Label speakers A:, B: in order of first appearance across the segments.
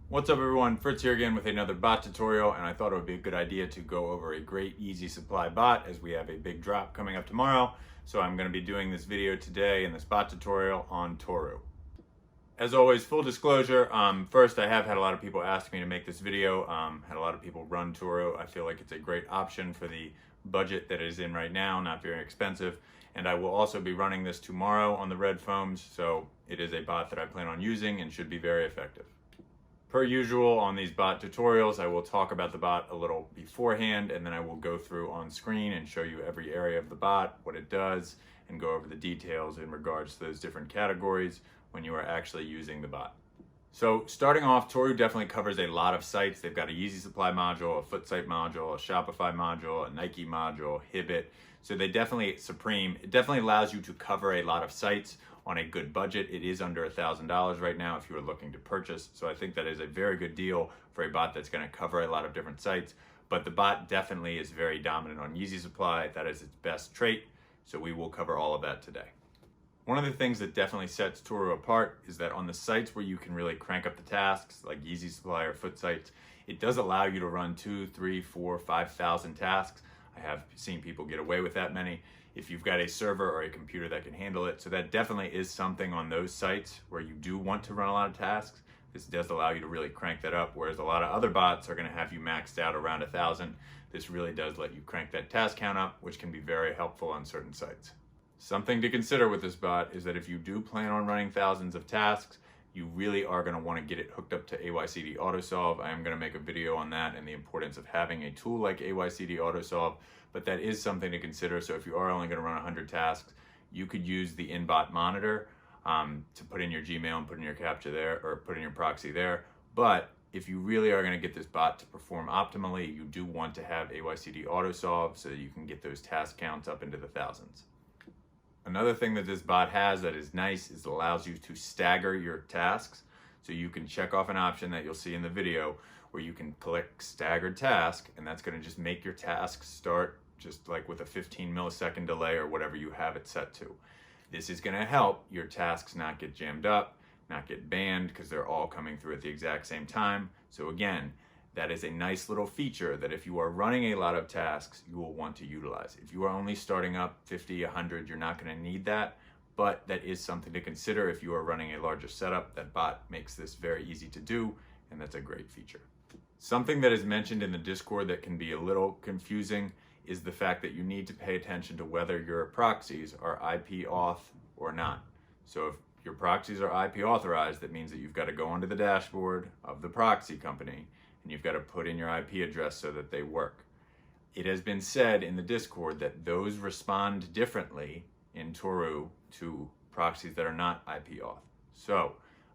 A: What's up everyone, Fritz here again with another bot tutorial, and I thought it would be a good idea to go over a great Yeezy Supply bot as we have a big drop coming up tomorrow. So I'm going to be doing this video today in this bot tutorial on Tohru. As always, full disclosure, first I have had a lot of people ask me to make this video, had a lot of people run Tohru. I feel like it's a great option for the budget that it is in right now, not very expensive. And I will also be running this tomorrow on the Red Foams, so it is a bot that I plan on using and should be very effective. Per usual on these bot tutorials, I will talk about the bot a little beforehand, and then I will go through on screen and show you every area of the bot, what it does, and go over the details in regards to those different categories when you are actually using the bot. So starting off, Tohru definitely covers a lot of sites. They've got a Yeezy Supply module, a Foot Site module, a Shopify module, a Nike module, Hibbett. So they definitely, it definitely allows you to cover a lot of sites on a good budget. It is under $1,000 right now if you are looking to purchase. So I think that is a very good deal for a bot that's going to cover a lot of different sites. But the bot definitely is very dominant on Yeezy Supply. That is its best trait. So we will cover all of that today. One of the things that definitely sets Tohru apart is that on the sites where you can really crank up the tasks, like Yeezy Supply or Foot Sites, it does allow you to run 2, 3, 4, 5,000 tasks. I have seen people get away with that many if you've got a server or a computer that can handle it. So that definitely is something on those sites where you do want to run a lot of tasks. This does allow you to really crank that up, whereas a lot of other bots are going to have you maxed out around 1,000. This really does let you crank that task count up, which can be very helpful on certain sites. Something to consider with this bot is that if you do plan on running thousands of tasks, you really are going to want to get it hooked up to AYCD AutoSolve. I am going to make a video on that and the importance of having a tool like AYCD AutoSolve, but that is something to consider. So if you are only going to run 100 tasks, you could use the in-bot monitor to put in your Gmail and put in your CAPTCHA there, or put in your proxy there. But if you really are going to get this bot to perform optimally, you do want to have AYCD AutoSolve so that you can get those task counts up into the thousands. Another thing that this bot has that is nice is it allows you to stagger your tasks. So you can check off an option that you'll see in the video where you can click staggered task, and that's going to just make your task start just like with a 15 millisecond delay or whatever you have it set to. This is going to help your tasks not get jammed up, not get banned, because they're all coming through at the exact same time. So again, that is a nice little feature that if you are running a lot of tasks, you will want to utilize. If you are only starting up 50, 100, you're not going to need that, but that is something to consider if you are running a larger setup. That bot makes this very easy to do, and that's a great feature. Something that is mentioned in the Discord that can be a little confusing is the fact that you need to pay attention to whether your proxies are IP auth or not. So if your proxies are IP authorized, that means that you've got to go onto the dashboard of the proxy company and you've got to put in your IP address so that they work. It has been said in the Discord that those respond differently in Tohru to proxies that are not IP auth. So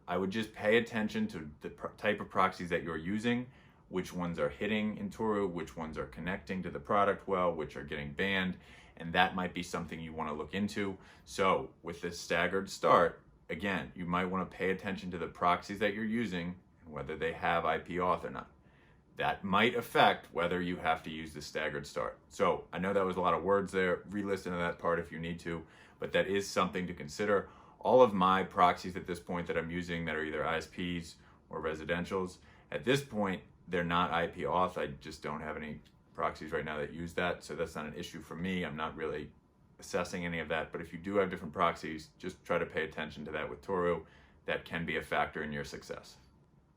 A: I would just pay attention to the type of proxies that you're using, which ones are hitting in Tohru, which ones are connecting to the product well, which are getting banned, and that might be something you want to look into. So with this staggered start, again, you might want to pay attention to the proxies that you're using and whether they have IP auth or not. That might affect whether you have to use the staggered start. So I know that was a lot of words there. Re-listen to that part if you need to, but that is something to consider. All of my proxies at this point that I'm using that are either ISPs or residentials, at this point, they're not IP auth. I just don't have any proxies right now that use that, so that's not an issue for me. I'm not really assessing any of that, but if you do have different proxies, just try to pay attention to that with Tohru. That can be a factor in your success.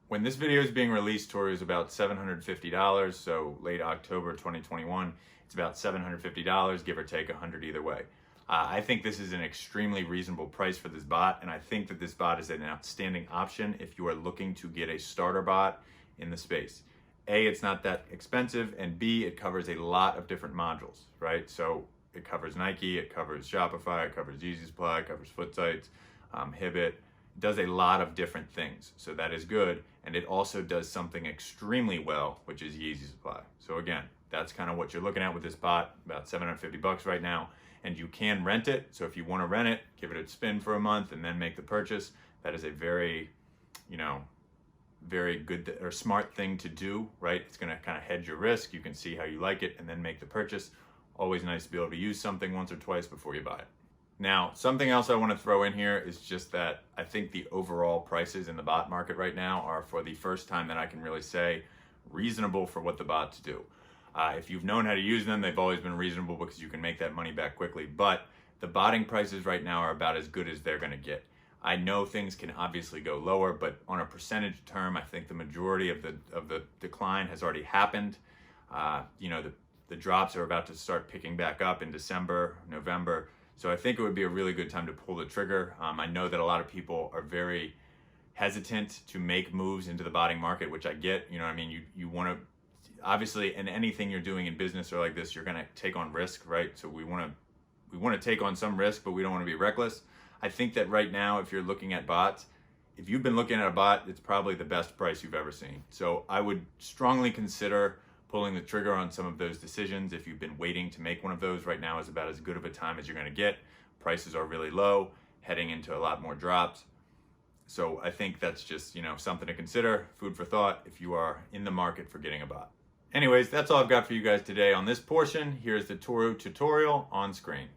A: When this video is being released, Tohru is about $750, so late October 2021. It's about $750, give or take 100 either way. I think this is an extremely reasonable price for this bot, and I think that this bot is an outstanding option if you are looking to get a starter bot in the space. A, it's not that expensive, and B, it covers a lot of different modules, right? So it covers Nike, it covers Shopify, it covers Yeezy Supply, it covers Foot Sites, Hibbett. Does a lot of different things, so that is good. And it also does something extremely well, which is Yeezy Supply. So again, that's kind of what you're looking at with this bot, about $750 right now, and you can rent it. So if you want to rent it, give it a spin for a month and then make the purchase. That is a very, very good or smart thing to do, right? It's going to kind of hedge your risk. You can see how you like it and then make the purchase. Always nice to be able to use something once or twice before you buy it. Now, something else I want to throw in here is just that I think the overall prices in the bot market right now are, for the first time that I can really say, reasonable for what the bots do. If you've known how to use them, they've always been reasonable because you can make that money back quickly. But the botting prices right now are about as good as they're going to get. I know things can obviously go lower, but on a percentage term, I think the majority of the decline has already happened. The drops are about to start picking back up in December, November. So I think it would be a really good time to pull the trigger. I know that a lot of people are very hesitant to make moves into the botting market, which I get. You know what I mean? You want to, obviously, in anything you're doing in business or like this, you're going to take on risk, right? So we want to take on some risk, but we don't want to be reckless. I think that right now, if you're looking at bots, if you've been looking at a bot, it's probably the best price you've ever seen. So I would strongly consider pulling the trigger on some of those decisions. If you've been waiting to make one of those, right now is about as good of a time as you're going to get. Prices are really low, heading into a lot more drops. So I think that's just, something to consider, food for thought if you are in the market for getting a bot. Anyways, that's all I've got for you guys today on this portion. Here's the Tohru tutorial on screen.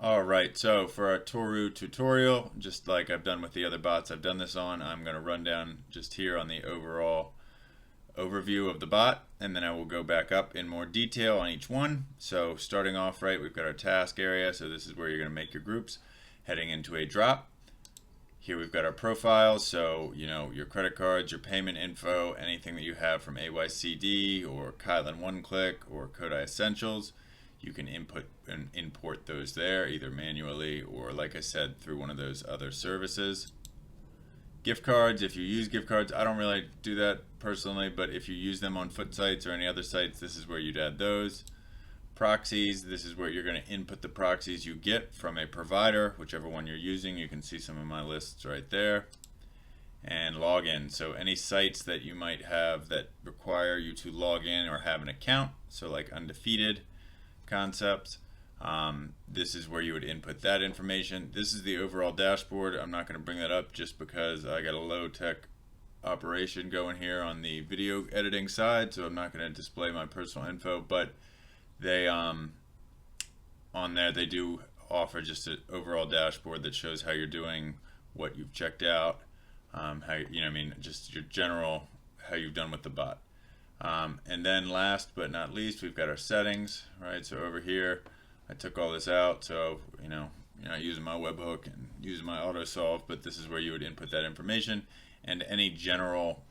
A: All right, so for our Tohru tutorial, just like I've done with the other bots I've done this on, I'm going to run down just here on the overall overview of the bot, and then I will go back up in more detail on each one. So starting off, right, we've got our task area, so this is where you're going to make your groups, heading into a drop. Here we've got our profiles, so your credit cards, your payment info, anything that you have from AYCD or Kylan One Click or Kodai Essentials. You can input and import those there, either manually or, like I said, through one of those other services. Gift cards, if you use gift cards, I don't really do that personally, but if you use them on foot sites or any other sites, this is where you'd add those. Proxies, this is where you're going to input the proxies you get from a provider, whichever one you're using. You can see some of my lists right there. And login, so any sites that you might have that require you to log in or have an account, so like Undefeated Concepts, this is where you would input that information. This is the overall dashboard. I'm not going to bring that up just because I got a low tech operation going here on the video editing side, so I'm not going to display my personal info, but they on there they do offer just an overall dashboard that shows how you're doing, what you've checked out, just your general how you've done with the bot. And then last but not least, we've got our settings, right? So over here, I took all this out, so you're not using my webhook and using my auto solve, but this is where you would input that information and any general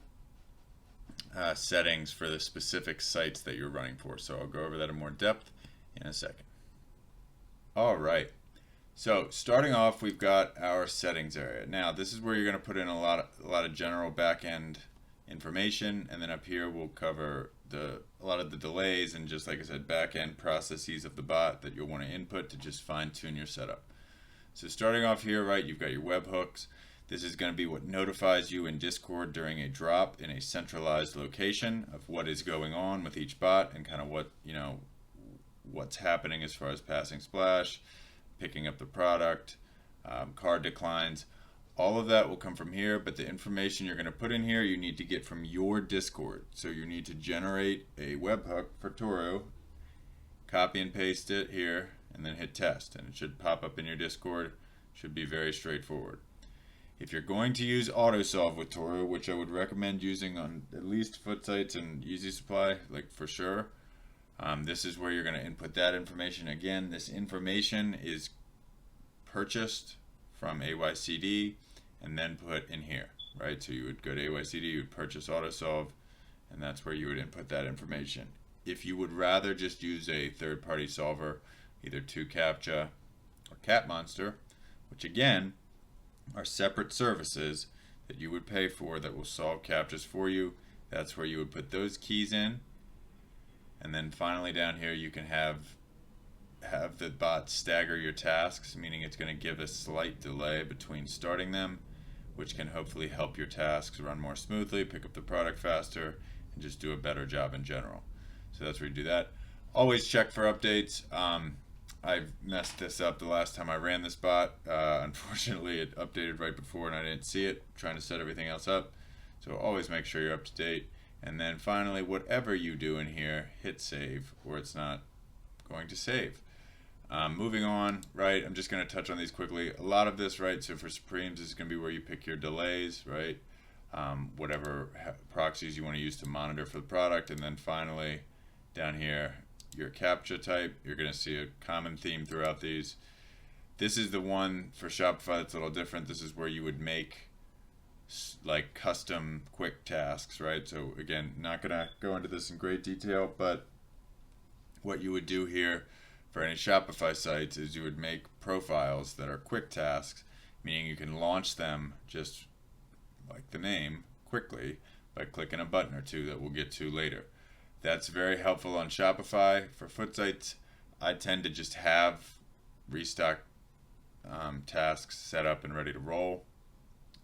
A: settings for the specific sites that you're running for. So I'll go over that in more depth in a second. All right, so starting off, we've got our settings area. Now this is where you're going to put in a lot of general back-end information, and then up here we'll cover a lot of the delays and, just like I said, back-end processes of the bot that you'll want to input to just fine-tune your setup. So starting off here, right, you've got your webhooks. This is going to be what notifies you in Discord during a drop in a centralized location of what is going on with each bot and kind of what's happening as far as passing splash, picking up the product, card declines. All of that will come from here, but the information you're going to put in here you need to get from your Discord. So you need to generate a webhook for Tohru, copy and paste it here, and then hit test, and it should pop up in your Discord. Should be very straightforward. If you're going to use AutoSolve with Tohru, which I would recommend using on at least foot sites and Yeezy Supply, like for sure, this is where you're going to input that information. Again, this information is purchased from AYCD and then put in here, right? So you would go to AYCD, you would purchase AutoSolve, and that's where you would input that information. If you would rather just use a third-party solver, either 2Captcha or CapMonster, which again are separate services that you would pay for that will solve CAPTCHAs for you, that's where you would put those keys in. And then finally down here you can have the bot stagger your tasks, meaning it's going to give a slight delay between starting them, which can hopefully help your tasks run more smoothly, pick up the product faster, and just do a better job in general. So that's where you do that. Always check for updates. I've messed this up the last time I ran this bot. Unfortunately, it updated right before and I didn't see it, trying to set everything else up. So always make sure you're up to date. And then finally, whatever you do in here, hit save, or it's not going to save. Moving on, right, I'm just going to touch on these quickly. A lot of this, right, so for Supremes, this is going to be where you pick your delays, right, whatever proxies you want to use to monitor for the product. And then finally, down here, your captcha type. You're going to see a common theme throughout these. This is the one for Shopify that's a little different. This is where you would make like custom quick tasks, right? So again, not going to go into this in great detail, but what you would do here for any Shopify sites is you would make profiles that are quick tasks, meaning you can launch them just like the name quickly by clicking a button or two that we'll get to later. That's very helpful on Shopify. For foot sites, I tend to just have restock tasks set up and ready to roll.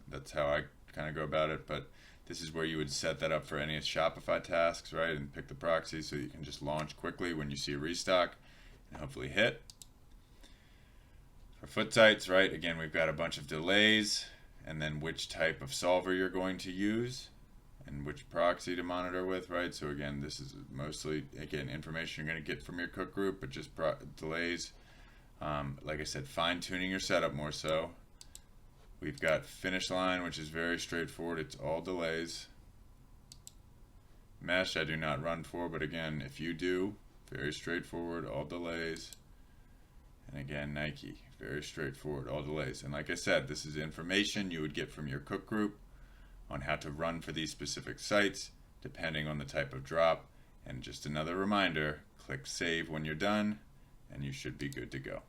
A: That's how I kind of go about it, but this is where you would set that up for any Shopify tasks, right? And pick the proxy so you can just launch quickly when you see a restock and hopefully hit. For foot sites, right, again, we've got a bunch of delays and then which type of solver you're going to use and which proxy to monitor with, right? So again, this is mostly, again, information you're going to get from your cook group, but just delays. Like I said, fine-tuning your setup more so. We've got finish line, which is very straightforward. It's all delays. Mesh, I do not run for, but again, if you do, very straightforward, all delays. And again, Nike, very straightforward, all delays. And like I said, this is information you would get from your cook group on how to run for these specific sites, depending on the type of drop. And just another reminder, click save when you're done, and you should be good to go.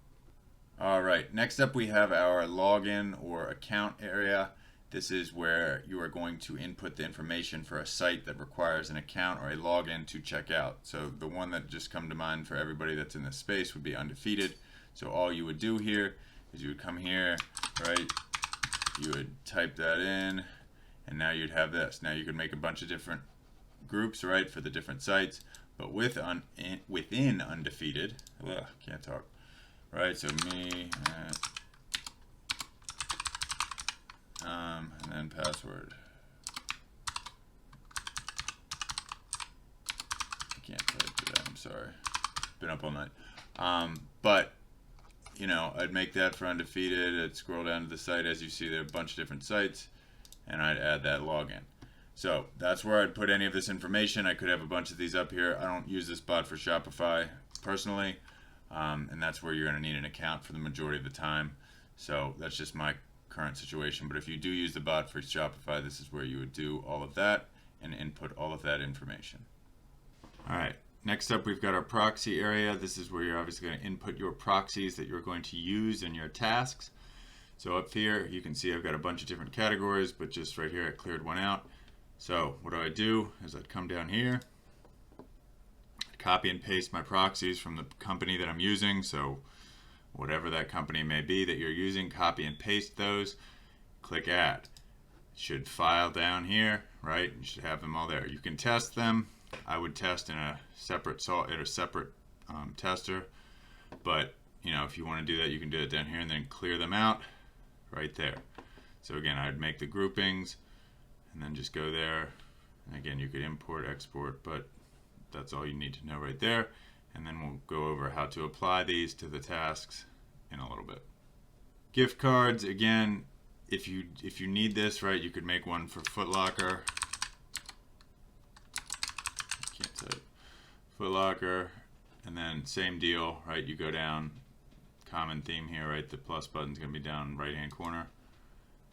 A: All right, next up we have our login or account area. This is where you are going to input the information for a site that requires an account or a login to check out. So the one that just come to mind for everybody that's in this space would be Undefeated. So all you would do here is you would come here, right? You would type that in, and now you'd have this. Now you could make a bunch of different groups, right, for the different sites. But within Undefeated, can't talk. Right, so me, and then password. I can't type that, I'm sorry. Been up all night. But, you know, I'd make that for Undefeated. I'd scroll down to the site. As you see, there are a bunch of different sites, and I'd add that login. So that's where I'd put any of this information. I could have a bunch of these up here. I don't use this bot for Shopify personally. And that's where you're going to need an account for the majority of the time. So that's just my current situation. But if you do use the bot for Shopify, this is where you would do all of that and input all of that information. All right, next up we've got our proxy area. This is where you're obviously going to input your proxies that you're going to use in your tasks. So up here you can see I've got a bunch of different categories, but just right here I cleared one out. So what do is I'd come down here, copy and paste my proxies from the company that I'm using. So whatever that company may be that you're using, copy and paste those, click add. It should file down here, right? You should have them all there. You can test them. I would test in a separate tester, but you know, if you want to do that, you can do it down here and then clear them out right there. So again, I'd make the groupings and then just go there. And again, you could import, export, but that's all you need to know right there. And then we'll go over how to apply these to the tasks in a little bit. Gift cards, again, if you need this, right, you could make one for Foot Locker. Can't say it. Foot Locker, and then same deal, right? You go down, common theme here, right? The plus button's gonna be down right hand corner.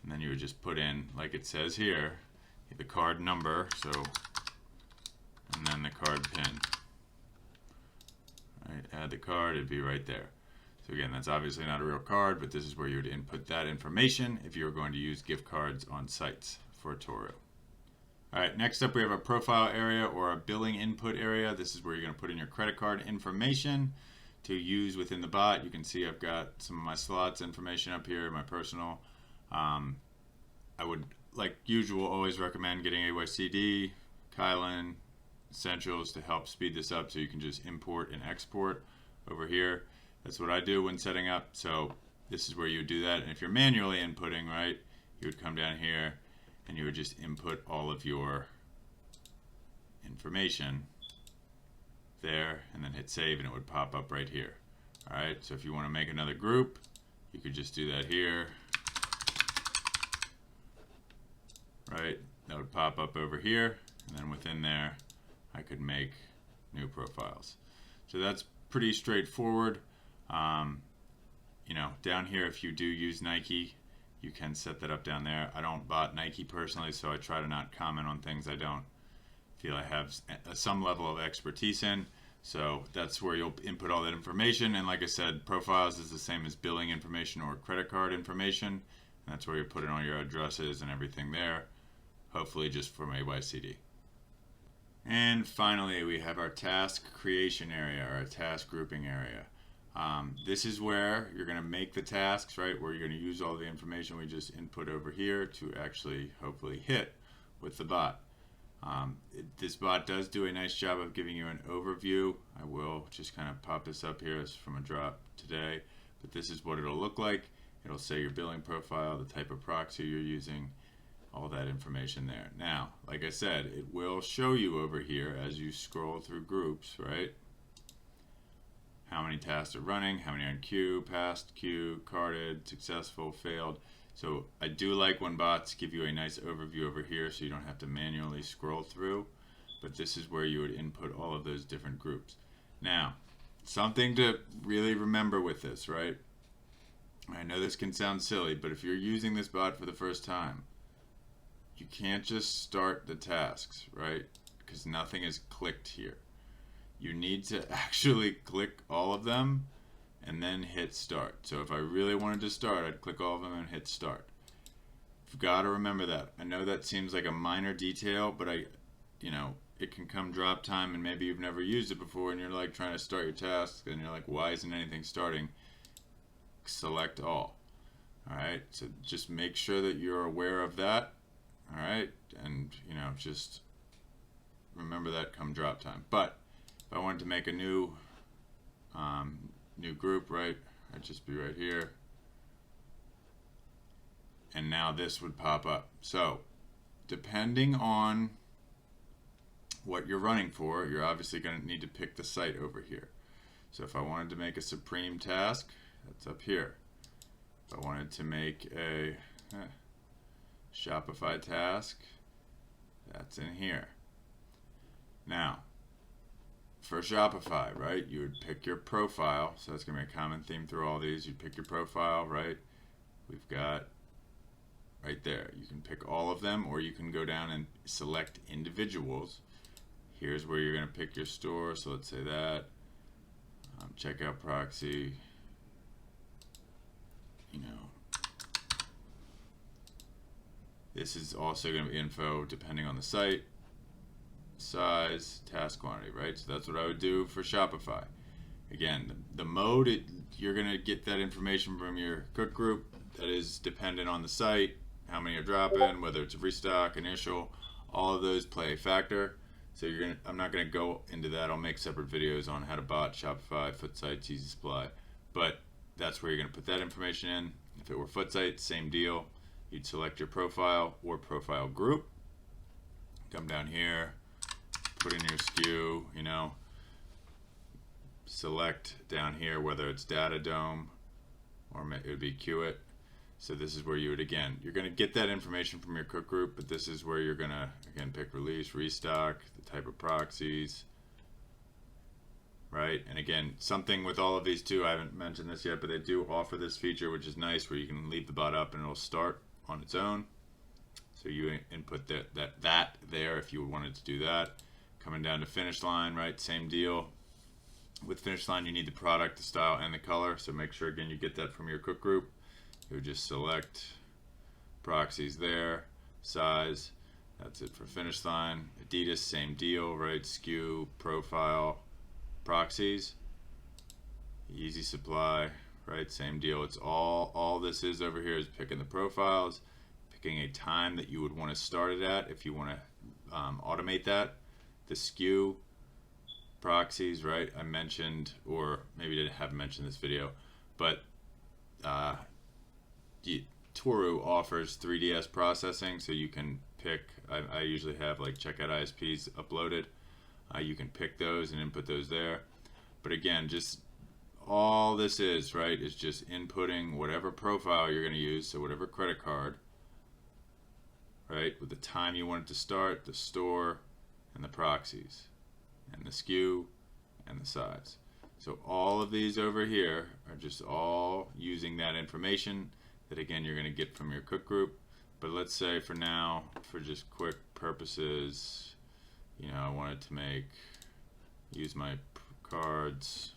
A: And then you would just put in, like it says here, the card number, so, and then the card pin. Right, add the card, it'd be right there. So again, that's obviously not a real card, but this is where you would input that information if you were going to use gift cards on sites for Tohru. All right, next up we have a profile area or a billing input area. This is where you're going to put in your credit card information to use within the bot. You can see I've got some of my slots information up here, my personal. I would, like usual, always recommend getting AYCD, Kylan, Essentials to help speed this up so you can just import and export over here. That's what I do when setting up. So this is where you would do that. And if you're manually inputting, right, you would come down here and you would just input all of your information there and then hit save and it would pop up right here. All right, so if you want to make another group, you could just do that here. Right, that would pop up over here, and then within there, I could make new profiles. So that's pretty straightforward. You know, down here, if you do use Nike, you can set that up down there. I don't bot Nike personally, so I try to not comment on things I don't feel I have some level of expertise in. So that's where you'll input all that information. And like I said, profiles is the same as billing information or credit card information. And that's where you put in all your addresses and everything there, hopefully just from AYCD. And finally, we have our task creation area, or our task grouping area. This is where you're going to make the tasks, right? Where you're going to use all the information we just input over here to actually hopefully hit with the bot. This bot does do a nice job of giving you an overview. I will just kind of pop this up here. It's from a drop today, but this is what it'll look like. It'll say your billing profile, the type of proxy you're using, all that information there. Now, like I said, it will show you over here as you scroll through groups, right? How many tasks are running, how many are in queue, past queue, carded, successful, failed. So I do like when bots give you a nice overview over here so you don't have to manually scroll through, but this is where you would input all of those different groups. Now, something to really remember with this, right? I know this can sound silly, but if you're using this bot for the first time, you can't just start the tasks, right? Because nothing is clicked here. You need to actually click all of them and then hit start. So if I really wanted to start, I'd click all of them and hit start. You've got to remember that. I know that seems like a minor detail, but it can come drop time and maybe you've never used it before and you're like trying to start your task and you're like, why isn't anything starting? Select all. All right, so just make sure that you're aware of that. All right, and just remember that come drop time. But if I wanted to make a new group, right, I'd just be right here. And now this would pop up. So depending on what you're running for, you're obviously going to need to pick the site over here. So if I wanted to make a Supreme task, that's up here. If I wanted to make a Shopify task, that's in here. Now, for Shopify, right, you would pick your profile. So that's going to be a common theme through all these. You'd pick your profile, right? We've got right there. You can pick all of them, or you can go down and select individuals. Here's where you're going to pick your store. So let's say that. Checkout proxy. This is also going to be info depending on the site, size, task quantity, right? So that's what I would do for Shopify. Again, the mode, you're going to get that information from your cook group. That is dependent on the site, how many are dropping, whether it's a restock, initial, all of those play a factor. So I'm not going to go into that. I'll make separate videos on how to bot Shopify, foot sites, Yeezy Supply. But that's where you're going to put that information in. If it were foot sites, same deal. You'd select your profile or profile group. Come down here, put in your SKU, select down here whether it's Data Dome or it would be Qt. So this is where you're going to get that information from your cook group, but this is where you're going to, again, pick release, restock, the type of proxies, right? And again, something with all of these too, I haven't mentioned this yet, but they do offer this feature, which is nice, where you can leave the bot up and it'll start on its own. So you input that there if you wanted to do that. Coming down to finish line, right? Same deal. With finish line, you need the product, the style, and the color. So make sure, again, you get that from your cook group. You would just select proxies there, size. That's it for finish line. Adidas, same deal, right? SKU, profile, proxies. Yeezy Supply, right? Same deal. It's all this is over here is picking the profiles, picking a time that you would want to start it at if you want to automate that. The SKU, proxies, right? I mentioned, or maybe didn't have mentioned this video, but Tohru offers 3DS processing, so you can pick. I usually have like checkout ISPs uploaded. You can pick those and input those there. But again, just all this is, right, is just inputting whatever profile you're going to use, so whatever credit card, right, with the time you want it to start, the store, and the proxies, and the SKU, and the size. So all of these over here are just all using that information that, again, you're going to get from your cook group. But let's say for now, for just quick purposes, you know, I wanted to use my cards.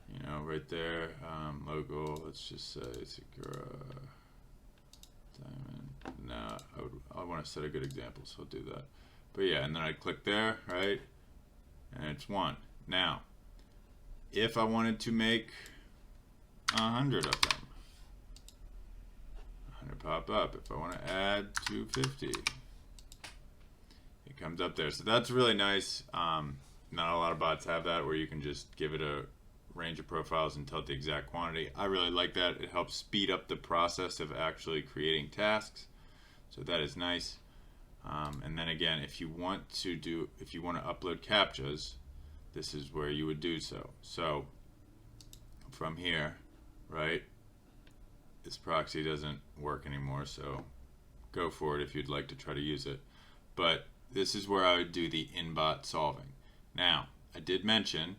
A: You know, right there, logo, let's just say Sakura Diamond. No, I want to set a good example, so I'll do that. But yeah, and then I click there, right? And it's 1. Now, if I wanted to make 100 of them, 100 pop up. If I want to add 250, it comes up there. So that's really nice. Not a lot of bots have that, where you can just give it a range of profiles and tell it the exact quantity. I really like that. It helps speed up the process of actually creating tasks. So that is nice. And then again, if you want to upload CAPTCHAs, this is where you would do so. So from here, right, this proxy doesn't work anymore, so go for it if you'd like to try to use it. But this is where I would do the in-bot solving. Now, I did mention,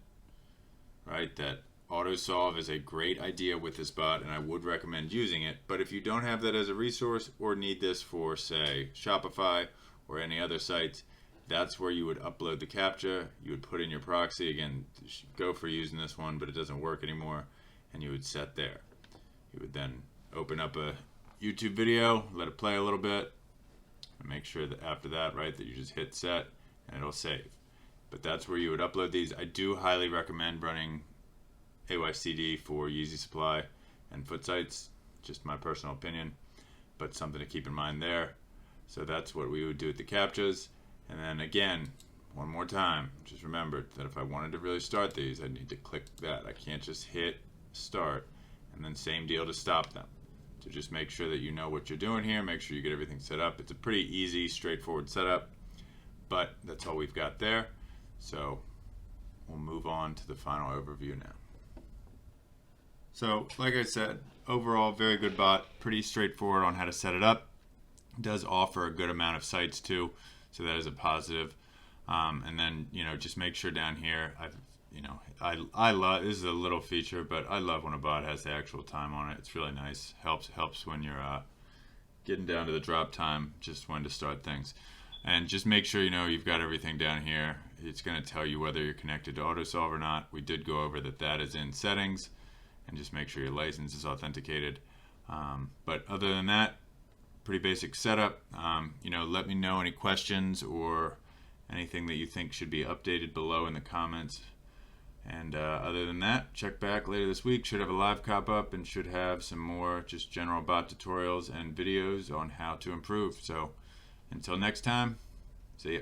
A: right, that auto solve is a great idea with this bot, and I would recommend using it. But if you don't have that as a resource, or need this for, say, Shopify or any other sites, that's where you would upload the CAPTCHA. You would put in your proxy. Again, go for using this one, but it doesn't work anymore, and you would set there. You would then open up a YouTube video, let it play a little bit, and make sure that after that, right, that you just hit set and it'll save. But that's where you would upload these. I do highly recommend running AYCD for Yeezy Supply and Foot Sites, just my personal opinion, but something to keep in mind there. So that's what we would do with the CAPTCHAs. And then again, one more time, just remember that if I wanted to really start these, I need to click that. I can't just hit start, and then same deal to stop them. So just make sure that you know what you're doing here. Make sure you get everything set up. It's a pretty easy, straightforward setup, but that's all we've got there. So we'll move on to the final overview now. So like I said, overall, very good bot, pretty straightforward on how to set it up. It does offer a good amount of sites too, so that is a positive. And then, you know, just make sure down here, I love, this is a little feature, but I love when a bot has the actual time on it. It's really nice. Helps when you're getting down to the drop time, just when to start things. And just make sure, you know, you've got everything down here. It's going to tell you whether you're connected to AutoSolve or not. We did go over that is in settings, and just make sure your license is authenticated. But other than that, pretty basic setup. You know, let me know any questions or anything that you think should be updated below in the comments. And other than that, check back later this week. Should have a live cop up and should have some more just general bot tutorials and videos on how to improve. So until next time, see ya.